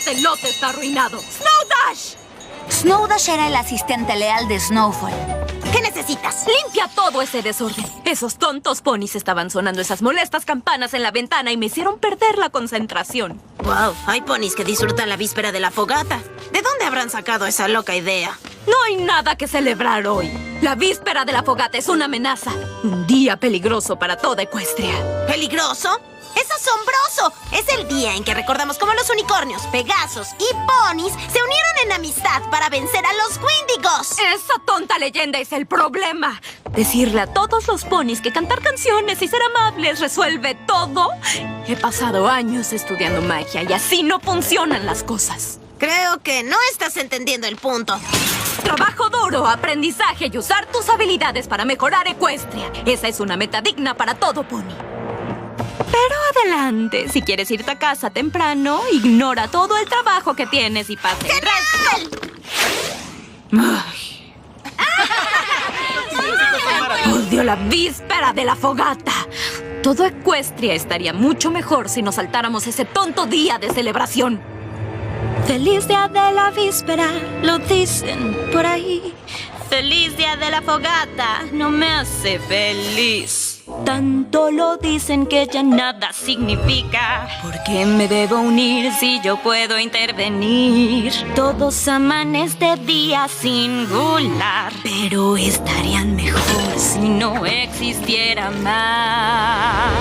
Este lote está arruinado. ¡Snow Dash! Snow Dash era el asistente leal de Snowfall. ¿Qué necesitas? Limpia todo ese desorden. Esos tontos ponis estaban sonando esas molestas campanas en la ventana y me hicieron perder la concentración. Wow, hay ponis que disfrutan la víspera de la fogata. ¿De dónde habrán sacado esa loca idea? No hay nada que celebrar hoy. La víspera de la fogata es una amenaza. Un día peligroso para toda Ecuestria. ¿Peligroso? ¡Es asombroso! Es el día en que recordamos cómo los unicornios, pegasos y ponis se unieron en amistad para vencer a los Wendigos. Esa tonta leyenda es el problema. Decirle a todos los ponis que cantar canciones y ser amables resuelve todo. He pasado años estudiando magia y así no funcionan las cosas. Creo que no estás entendiendo el punto. Trabajo duro, aprendizaje y usar tus habilidades para mejorar Ecuestria. Esa es una meta digna para todo pony. Pero adelante, si quieres irte a casa temprano, ignora todo el trabajo que tienes y pasa el resto. Ay. Odio la víspera de la fogata. Todo Ecuestria estaría mucho mejor si nos saltáramos ese tonto día de celebración. Feliz día de la víspera, lo dicen por ahí. Feliz día de la fogata, no me hace feliz. Tanto lo dicen que ya nada significa. ¿Por qué me debo unir si yo puedo intervenir? Todos aman este día singular, pero estarían mejor si no existiera más.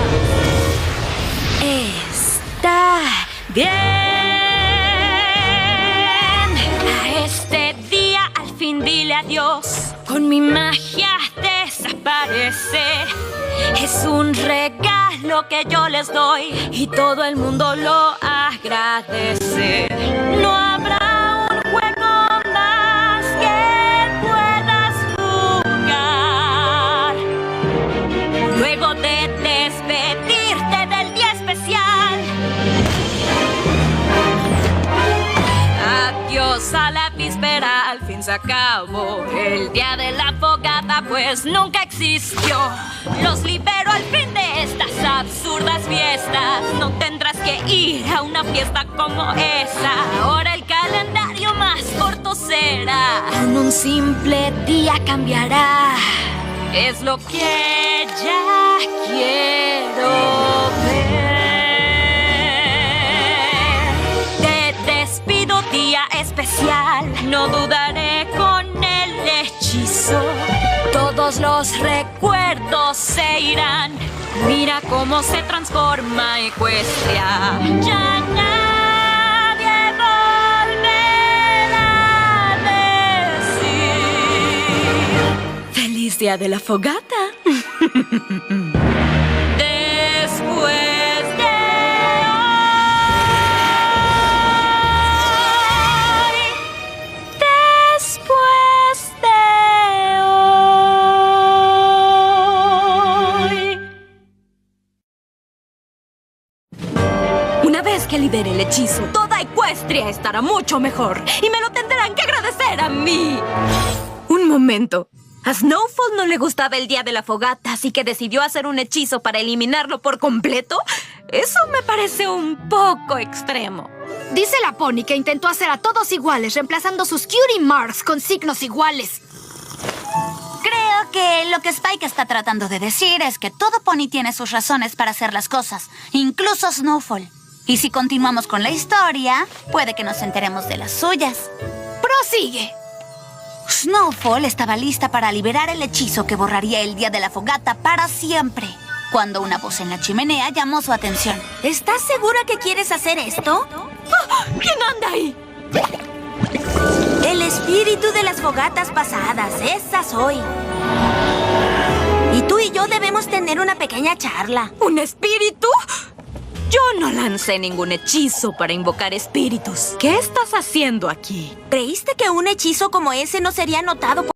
Está bien. A este día al fin dile adiós. Con mi magia desaparece. Es un regalo que yo les doy y todo el mundo lo agradece. No habrá un juego más que puedas jugar. Luego de despedirte del día especial. Adiós a la víspera, al fin se acabó. El día de la fogata pues nunca existió. Los libero al fin de estas absurdas fiestas. No tendrás que ir a una fiesta como esa. Ahora el calendario más corto será. En un simple día cambiará. Es lo que ya quiero ver. Te despido, día especial. No dudaré con el hechizo. Todos los recuerdos se irán. Mira cómo se transforma Ecuestria. Ya nadie volverá a decir feliz día de la fogata. Después de hoy. Después de hoy. Una vez que libere el hechizo, toda Ecuestria estará mucho mejor. Y me lo tendrán que agradecer a mí. Un momento. A Snowfall no le gustaba el día de la fogata, así que decidió hacer un hechizo para eliminarlo por completo. Eso me parece un poco extremo. Dice la pony que intentó hacer a todos iguales, reemplazando sus cutie marks con signos iguales. Creo que lo que Spike está tratando de decir es que todo pony tiene sus razones para hacer las cosas, incluso Snowfall. Y si continuamos con la historia, puede que nos enteremos de las suyas. ¡Prosigue! Snowfall estaba lista para liberar el hechizo que borraría el día de la fogata para siempre, cuando una voz en la chimenea llamó su atención. ¿Estás segura que quieres hacer esto? ¡Ah! ¿Quién anda ahí? El espíritu de las fogatas pasadas, esa soy. Y tú y yo debemos tener una pequeña charla. ¿Un espíritu? Yo no lancé ningún hechizo para invocar espíritus. ¿Qué estás haciendo aquí? ¿Creíste que un hechizo como ese no sería notado por